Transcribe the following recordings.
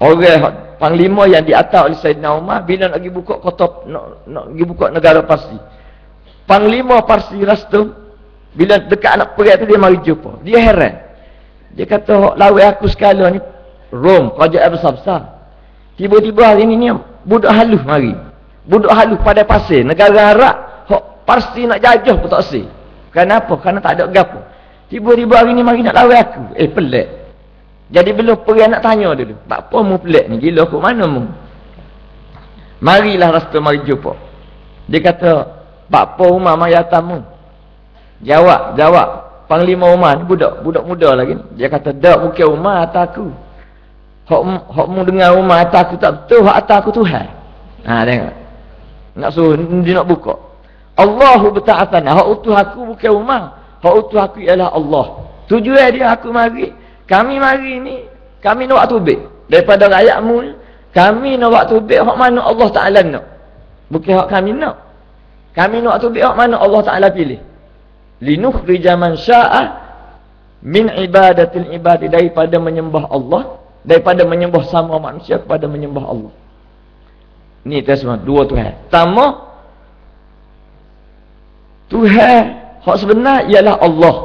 Orang panglima yang diatas oleh Sayyidina Umar bila nak pergi buka kota, nak pergi buka negara Parsi. Panglima Parsi Rastum bila dekat nak pergi tu dia mari jumpa. Dia heran. Dia kata, lawan aku sekala ni Rom, kerajaan besar-besar. Tiba-tiba hari ni budak halus mari. Budak halus pada pasir. Negara Arab, Parsi nak jajah pun tak sih. Kenapa? Kerana tak ada gapo. Tiba-tiba hari ni mari nak lawan aku. Pelik. Jadi belum pergi nak tanya dulu. Tak apa mu pelik ni, gila kok mana mu? Marilah Rastum mari jumpa. Dia kata, Pak Po Umar mari atas mu. Jawab. Panglima Umar ni budak muda lagi. Dia kata, dak bukan Umar atas aku. Hak mu dengar Umar atas aku tak betul, hak atas aku Tuhan. Tengok. Nak suruh dia nak buka. Allahu beta'atana. Hak utuh aku bukan Umar. Hak utuh aku ialah Allah. Tujuan dia aku mari. Kami mari ni, kami nak buat tubik. Daripada rakyatmu ni, kami nak buat tubik hak mana Allah Ta'ala nak. Bukan hak kami nak. Kami nak buat tubik hak mana Allah Ta'ala pilih. Linukhrija man sya'a min ibadatil ibadi, daripada menyembah Allah, daripada menyembah sama manusia kepada menyembah Allah. Ni semua dua Tuhan. Pertama, Tuhan hak sebenar ialah Allah.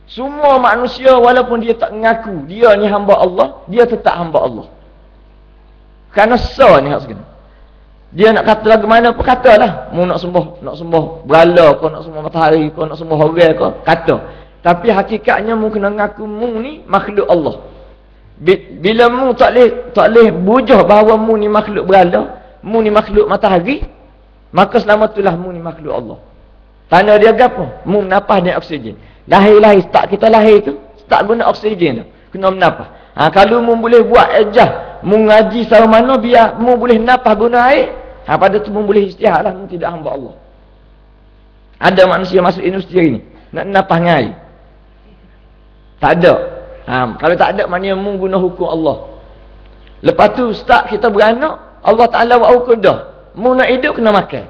Semua manusia walaupun dia tak mengaku dia ni hamba Allah, dia tetap hamba Allah. Kerana sah ni hak sebenar. Dia nak kata lagu mana pun katalah. Mu nak sembah berhala kau, nak sembah matahari kau, nak sembah orang kau, kata. Tapi hakikatnya mu kena mengaku mu ni makhluk Allah. Bila mu tak boleh bujah bahawa mu ni makhluk berhala, mu ni makhluk matahari, maka selama itulah mu ni makhluk Allah. Tanda dia apa? Mu menapah dengan oksigen. Lahir start kita lahir tu, start guna oksigen tu. Kena menapah. Kalau mu boleh buat ejah, mu ngaji sama mana biar mu boleh napah guna air, pada tu mu boleh istihad lah, mu tidak hamba Allah. Ada manusia masuk industri ni, nak napah dengan air. Tak ada. Kalau tak ada, maknanya mu guna hukum Allah. Lepas tu start kita beranak, Allah Ta'ala buat hukum dah. Mu nak hidup kena makan.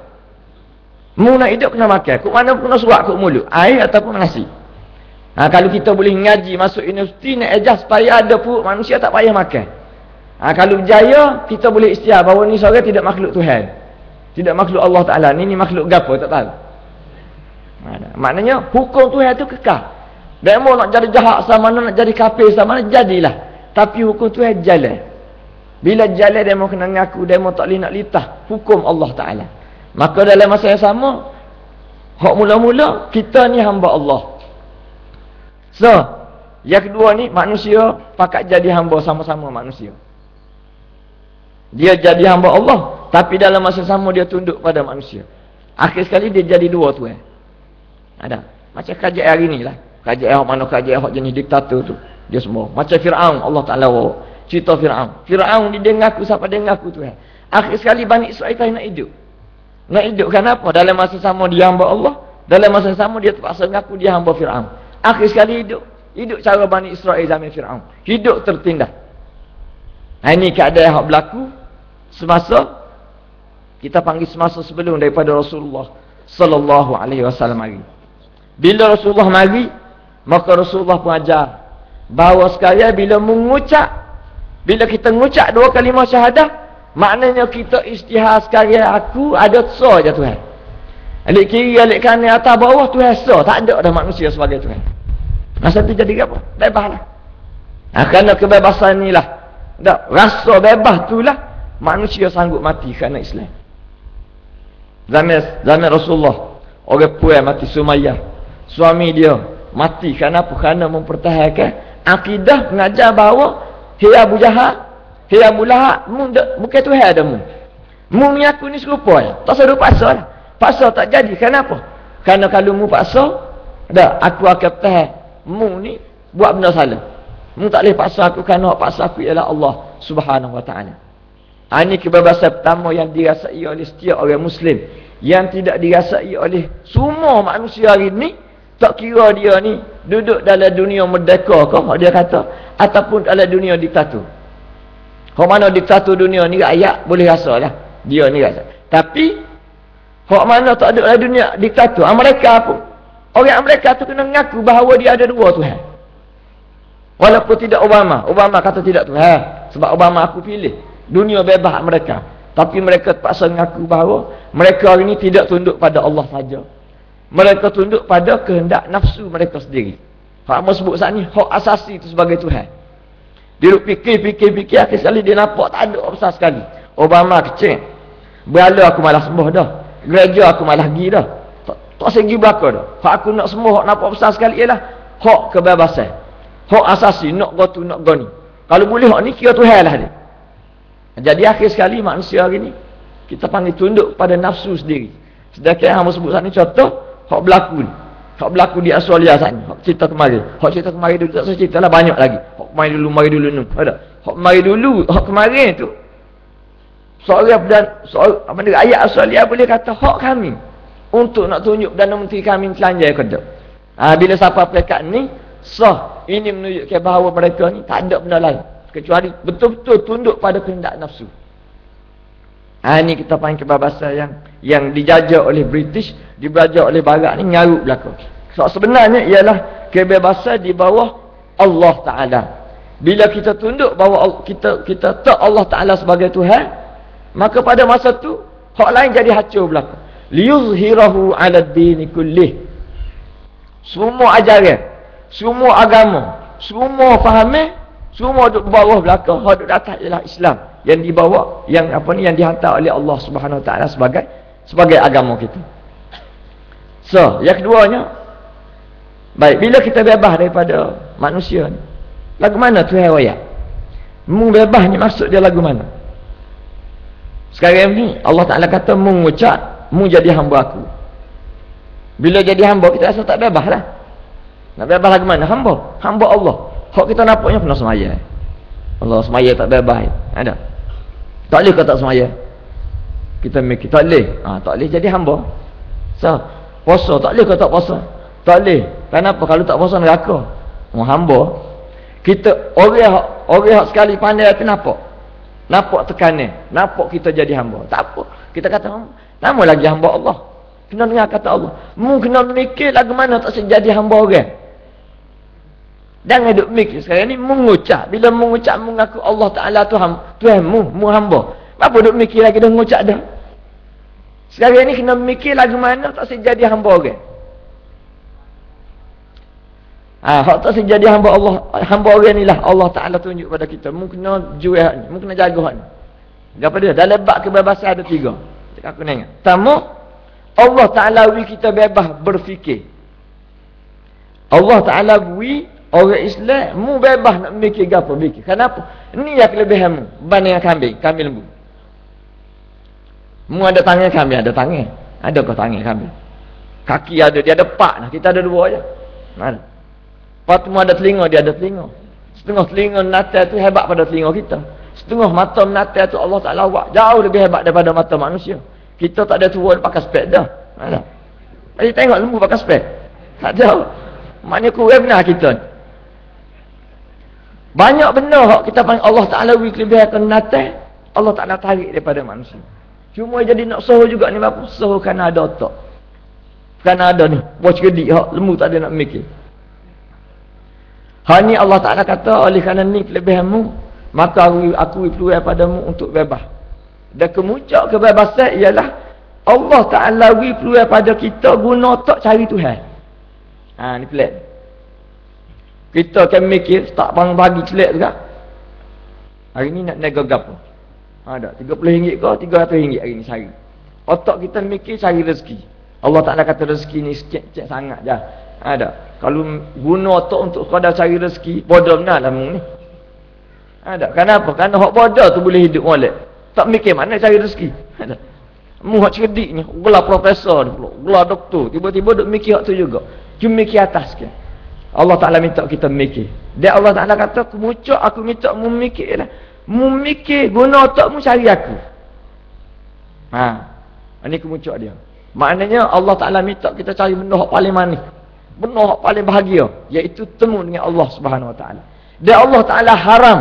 Mu nak hidup kena makan. Kok mana pun kena surat kok mulut. Air ataupun nasi. Kalau kita boleh ngaji masuk universiti nak ejah supaya ada perut manusia tak payah makan. Kalau berjaya, kita boleh istiar bahawa ni seorang tidak makhluk Tuhan. Tidak makhluk Allah Ta'ala. Ni makhluk gapo tak tahu. Maknanya hukum Tuhan tu kekal. Demo nak jadi jahat sama mana, nak jadi kafir sama mana, jadilah. Tapi hukum Tuhan jalan. Bila jalan demo kena ngaku, demo tak boleh nak litah hukum Allah Ta'ala. Maka dalam masa yang sama, hak mula-mula kita ni hamba Allah. So, yang kedua ni manusia pakat jadi hamba sama-sama manusia. Dia jadi hamba Allah, tapi dalam masa sama dia tunduk pada manusia. Akhir sekali dia jadi dua Tuhan. Ada. Macam kerajaan hari ni lah. Kerajaan hak mana kerajaan hak jenis diktator tu. Dia semua. Macam Fir'aun, Allah Ta'ala cerita Fir'aun. Fir'aun dia ngaku siapa dia ngaku Tuhan. Akhir sekali Bani Israel tak nak hidup. Nak hidup kenapa? Dalam masa sama dia hamba Allah, dalam masa sama dia terpaksa mengaku dia hamba Fir'aun. Akhir sekali hidup cara Bani Israel zaman Fir'aun. Hidup tertindas. Ini keadaan yang berlaku semasa, kita panggil semasa sebelum daripada Rasulullah sallallahu alaihi wasallam mari. Bila Rasulullah mari, maka Rasulullah pun ajar bahawa sekalian bila kita mengucap dua kalimah syahadah, maknanya kita istihad sekalian aku ada sah je Tuhan. Alik kiri, alik kanan, atas bawah Tuhan sah. Tak ada dah manusia sebagai Tuhan. Masa tu jadi apa? Bebaslah. Kerana kebebasan ni lah. Rasa bebas tu lah manusia sanggup mati kerana Islam. Zaman Rasulullah, orang puan mati Sumayyah, suami dia mati kerana apa? Kerana mempertahankan akidah mengajar bahawa hei Abu Jahal, hei Abu Lahab, bukan Tuhan ada mu. Mu ni aku ni serupa ya. Tak serupa paksa lah. Paksa tak jadi. Kenapa? Kerana kalau mu paksa, aku akan tahan. Mu ni buat benda salah. Mu tak boleh paksa aku kerana paksa aku ialah Allah Subhanahu wa ta'ala. Ini kebebasan pertama yang dirasai oleh setiap orang Muslim, yang tidak dirasai oleh semua manusia hari ni. Tak kira dia ni duduk dalam dunia merdeka ke, dia kata, ataupun dalam dunia diktator. Hak mana diktator dunia ni rakyat boleh rasa lah. Dia ni rasa. Tapi hak mana tak ada dalam dunia diktator, Amerika pun, orang Amerika tu kena mengaku bahawa dia ada dua Tuhan. Walaupun tidak Obama kata tidak Tuhan. Sebab Obama aku pilih. Dunia bebas mereka. Tapi mereka terpaksa mengaku bahawa mereka ini tidak tunduk pada Allah saja. Mereka tunduk pada kehendak nafsu mereka sendiri. Hak mau sebut saat ni, hak asasi itu sebagai Tuhan. Dia fikir, akhir sekali dia nampak tak ada besar sekali. Obama kecil. Berala aku malah sembuh dah. Gereja aku malah pergi dah. Tak segi belakang dah. Hak aku nak sembuh, hak nampak besar sekali ialah hak kebebasan. Hak asasi, nak go tu, nak go ni. Kalau boleh hak ni, kira Tuhan lah dia. Jadi akhir sekali manusia hari ni, kita panggil tunduk pada nafsu sendiri. Sedangkan yang sebut saat ni contoh, hak berlaku ni. Hak berlaku di Australia saat ni. Hak cerita kemarin. Hak cerita kemarin dulu, tak saya cerita lah banyak lagi. Hak mari dulu ni. Ada. Hak mari dulu, hak kemarin tu. Seorang rakyat Australia boleh kata hak kami untuk nak tunjuk Perdana Menteri kami telanjang kedok. Bila siapa pekat ni sah, ini menunjukkan bahawa mereka ni tak ada benda lain kecuali betul-betul tunduk pada kehendak nafsu. Ini kita panggil kebebasan yang dijajah oleh British, dibajak oleh Barat ni ngarut belaka. So, sebenarnya ialah kebebasan di bawah Allah Taala. Bila kita tunduk bahawa kita tak Allah Taala sebagai Tuhan, maka pada masa tu hak lain jadi hancur belaka. Liyuzhirahu 'ala ad-din kullih. Semua ajaran, semua agama, semua fahaman, semua duduk bawah belaka. Hak duduk atas ialah Islam yang dibawa, yang dihantar oleh Allah Subhanahu Wa Taala sebagai agama kita. So, yang keduanya, baik, bila kita bebas daripada manusia ni, lagu mana Tuhan royak? Mu bebas ni maksud dia lagu mana? Sekarang ni Allah Taala kata mu ngucap, mu jadi hamba aku. Bila jadi hamba kita rasa tak bebas lah. Nak bebas lagu mana? Hamba Allah. Hak kita nampaknya pernah semaya. Allah semaya tak bebas. Ada. Tak boleh kau tak semaya. Kita mikir tak boleh. Tak boleh jadi hamba. So, puasa tak boleh kau tak puasa. Tak boleh. Kenapa? Kalau tak puasa neraka. Hamba. Kita orang sekali pandai tu nampak tekanan. Nampak kita jadi hamba. Tak apa. Kita kata nama lagi hamba Allah. Kena dengar kata Allah. Mu kena mikir lagu mana tak jadi hamba orang. Jangan duk mikir sekarang ni mengucap. Bila mengucap mengaku Allah Taala Tuhanmu, mu hamba. Apa duk mikir lagi dah mengucap dah. Sekarang ni kena mikir lagu mana tak jadi hamba orang. Hak tak jadi hamba Allah, hamba orang ni lah Allah Taala tunjuk pada kita. Mu kena jual hak ni, mu kena jaga hak ni. Apa dia? Dalam bab kebebasan ada 3. Cakap aku ingat. Pertama, Allah Taala beri kita bebas berfikir. Allah Taala beri orang Islam mu bebas nak mikir gapo fikir. Kenapa? Ni yang kelebihanmu banding kambing lembu. Mu ada tangan, kambing ada tangan. Ada kau tangan kambing? Kaki ada, dia ada 4 nah. Kita ada 2 aja. Mana? Patmu ada telinga, dia ada telinga. Setengah telinga natal tu hebat pada telinga kita. Setengah mata natal tu Allah Taala buat jauh lebih hebat daripada mata manusia. Kita tak ada tua pakai spek dah. Mana? Mari tengok lembu pakai spek. Tak ada. Maknanya kurang benar kita. Banyak benda hak kita panggil Allah Taala beri kelebihan ke natal, Allah Taala tarik daripada manusia. Cuma jadi nak soh juga ni apa? Soh kerana ada otak. Kerana ada ni, bos gedik hak lembu tak ada nak mikir. Hak ni Allah Taala kata oleh kerana ni kelebihanmu, maka aku peluang padamu untuk bebas. Dan kemuncak kebebasan ialah Allah Ta'ala beri peluang pada kita guna otak cari Tuhan. Ni pelik. Kita akan mikir, tak bagi celik juga. Hari ni nak nego gapo? Ada RM30 ke RM300 hari ni sehari. Otak kita mikir cari rezeki. Allah Ta'ala kata rezeki ni cek sangat je. Ada. Kalau guna otak untuk kau dah cari rezeki, bodoh benar lah mu ni. Ada. Kenapa? Kerana hak bodoh tu boleh hidup molek. Tak mikir mana cari rezeki. Mu hak cerdik ni, gelar profesor ni pula, gelar doktor, tiba-tiba duk mikir hak tu juga. Cuma mikir atas ke. Allah Taala minta kita mikir. Dan Allah Taala kata, aku minta mu mikir lah. Mu mikir guna otakmu cari aku. Ini kemuncak dia. Maknanya Allah Taala minta kita cari benda hak paling manis. Benda hak paling bahagia, iaitu temu dengan Allah Subhanahu Wa Taala. Dan Allah Taala haram,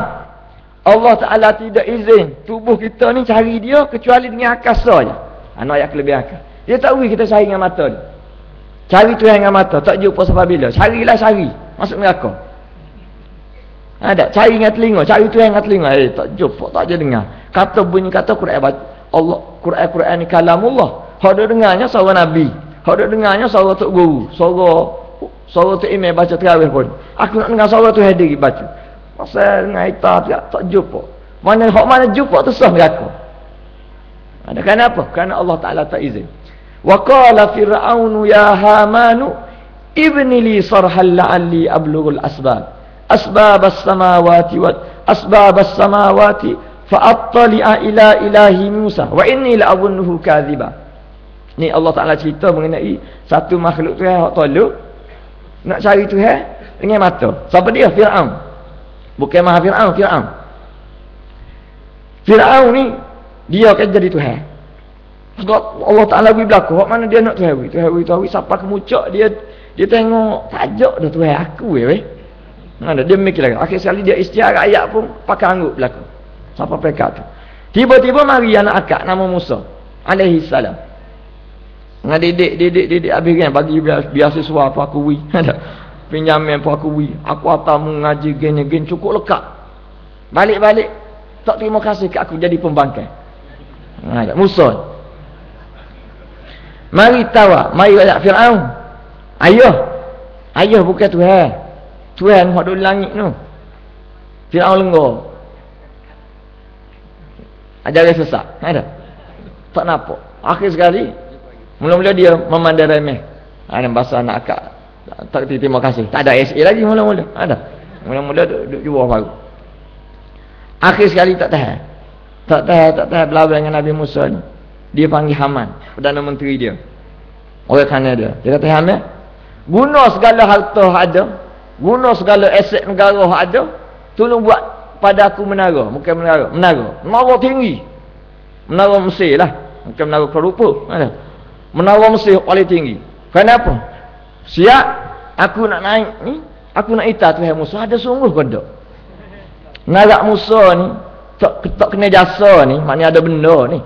Allah Ta'ala tidak izin tubuh kita ni cari dia kecuali dengan akal saja. Anak ayat kelebihan akal. Dia tak beri kita cari dengan mata dia. Cari Tuhan dengan mata, tak jumpa sampai bila. Carilah cari, masuk neraka. Ada cari dengan telinga, cari Tuhan dengan telinga. Tak jumpa, tak je dengar. Kata bunyi kata Quran Allah, Quran ni kalamullah. Hak duk dengarnya suara Nabi. Hak duk dengarnya suara tok guru, suara tok imam baca tarawih pun. Aku nak dengar suara Tuhan diri baca. Pasal dengan ita tak jumpa. Mana hak mana jumpa tu sah neraka. Ada kenapa? Kerana Allah Taala tak izin. Wa qala fir'aunu ya hamanu ibni li sarhal la'alli ablughul asbab. Asbab as-samawati fa attali'a ila ilahi Musa wa inni la'adhunnuhu kadhiba. Ni Allah Taala cerita mengenai satu makhluk tu hak tolak nak cari Tuhan dengan mata. Siapa dia? Firaun. Bukan Maha Firaun, Firaun. Firaun ni dia akan jadi Tuhan. Allah Taala bagi berlaku hak mana dia nak Tuhan. Tuhan siapa kemucak dia tengok tajak dah Tuhan aku weh. Ada dia mikir lagi. Akhir sekali dia istiarah ayat pun pakai angguk berlaku. Siapa pekat tu. Tiba-tiba mari anak akak nama Musa alaihi salam. Dengan didik habis kan bagi beasiswa apa aku wi. Ada. Pinjaman apa aku wi. Aku atamu ngaji gen cukup lekat. Balik-balik tak terima kasih kat aku jadi pembangkang. Ada Musa. Mari tawa, mari ayat Firaun. Ayah bukan Tuhan. Tuhan hak duduk langit tu. Firaun lengur. Ajaran sesat. Ada. Tak nampak. Akhir sekali mula-mula dia memandang remeh. Ada bahasa anak akak. Tak terima kasih. Tak ada SA lagi mula-mula. Ada. Mula-mula duduk jual baru. Akhir sekali tak tahan. Tak tahan berlawan dengan Nabi Musa ni. Dia panggil Haman, Perdana Menteri dia. Orang kanan dia. Dia kata Haman, guna segala harta ada, guna segala aset negara ada, tolong buat pada aku menara. Bukan menara tinggi. Menara Mesir lah. Bukan menara Kuala Lumpur. Menara Mesir paling tinggi. Kenapa? Siap aku nak naik ni, aku nak ita Tuhan Musa. Ada sungguh ke tak? Narak Musa ni tak kena jasa ni, maknanya ada benda ni.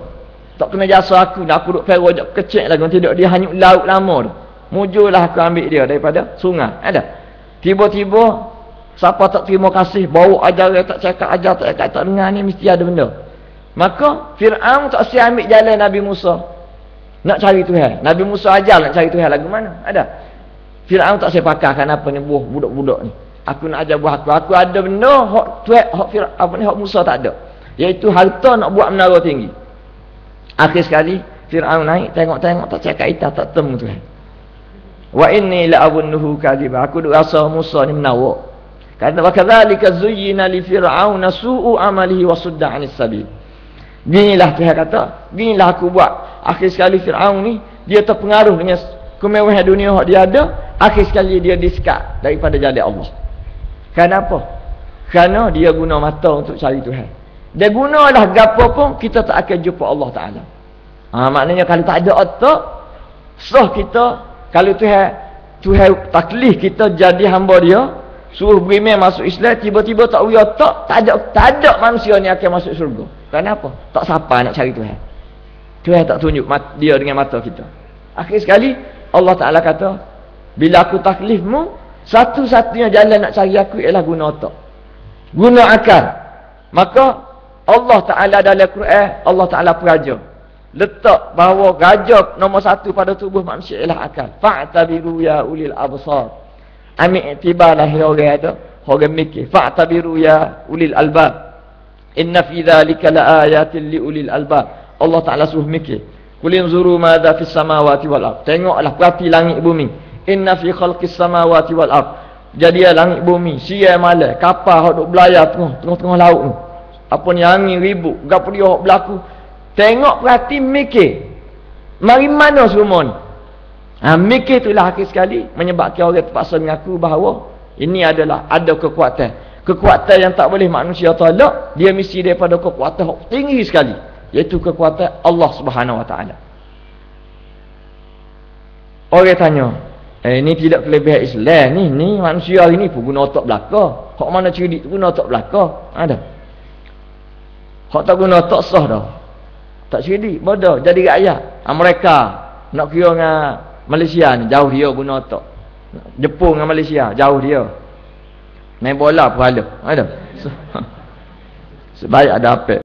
Tak kena jasa aku ni, aku duk perah je kecil lagi, tidak dia hanyut laut lama tu. Mujurlah aku ambil dia daripada sungai. Ada. Tiba-tiba siapa tak terima kasih, bawa ajaran tak cakap ajar tak dengar ni mesti ada benda. Maka Firaun tak siap ambil jalan Nabi Musa nak cari Tuhan. Nabi Musa ajar nak cari Tuhan lagu mana? Ada. Firaun tak siap pakarkan apa ni buah budak-budak ni. Aku nak ajar buah aku ada benda hak Tuhan, hak Musa tak ada. Iaitu harta nak buat menara tinggi. Akhir sekali Firaun naik tengok-tengok tak cakap ita tak temu Tuhan. Wa inni la'adhunnuhu kadhiba. Aku duk rasa Musa ni menawak. Kata wa kadzalika zuyyina li fir'auna su'u amalihi wa sudda 'anis sabil. Ginilah Tuhan kata, ginilah aku buat. Akhir sekali Firaun ni dia terpengaruh dengan kemewahan dunia yang dia ada, akhir sekali dia disekat daripada jalan Allah. Kenapa? Kerana dia guna mata untuk cari Tuhan. Dia gunalah gapo pun kita tak akan jumpa Allah Taala. Maknanya kalau tak ada otak, sah kita kalau Tuhan taklif kita jadi hamba dia, suruh beriman masuk Islam, tiba-tiba tak beri otak, tak ada manusia ni akan masuk syurga. Kenapa? Tak siapa nak cari Tuhan. Tuhan tak tunjuk dia dengan mata kita. Akhir sekali Allah Taala kata, bila aku taklifmu, satu-satunya jalan nak cari aku ialah guna otak, guna akal. Maka Allah Ta'ala dalam Quran, Allah Ta'ala peraja letak bahawa raja nombor satu pada tubuh manusia ialah akal. Fa'tabiru ya ulil absar. Ambil iktibarlah orang ada, orang mikir. Fa'tabiru ya ulil albab. Inna fi dhalika la ayatin li ulil albab. Allah Ta'ala suruh mikir. Qul inzuru madza fis samawati wal ard. Tengoklah, perhati langit bumi. Inna fi khalqis samawati wal ard. Jadi langit bumi, siang malam, kapal hok duk belayar tengah laut tu. Apa ni angin ribut, gapo dia hok berlaku. Tengok, perhati, mikir. Mari mana semua ni? Mikir itulah akhir sekali menyebabkan orang terpaksa mengaku bahawa ini adalah ada kekuatan. Kekuatan yang tak boleh manusia tolak, dia mesti daripada kekuatan yang tinggi sekali, iaitu kekuatan Allah Subhanahu Wa Taala. Orang tanya, ini tidak kelebihan Islam ni manusia hari ni pun guna otak belaka. Hak mana cerdik tu guna otak belaka? Ada. Hak tak guna otak sah dah. Tak cerdik, bodoh, jadi rakyat. Mereka nak kira dengan Malaysia ni, jauh dia guna otak. Jepun dengan Malaysia, jauh dia. Main bola pun ada. Ada. Sebaik ada apa.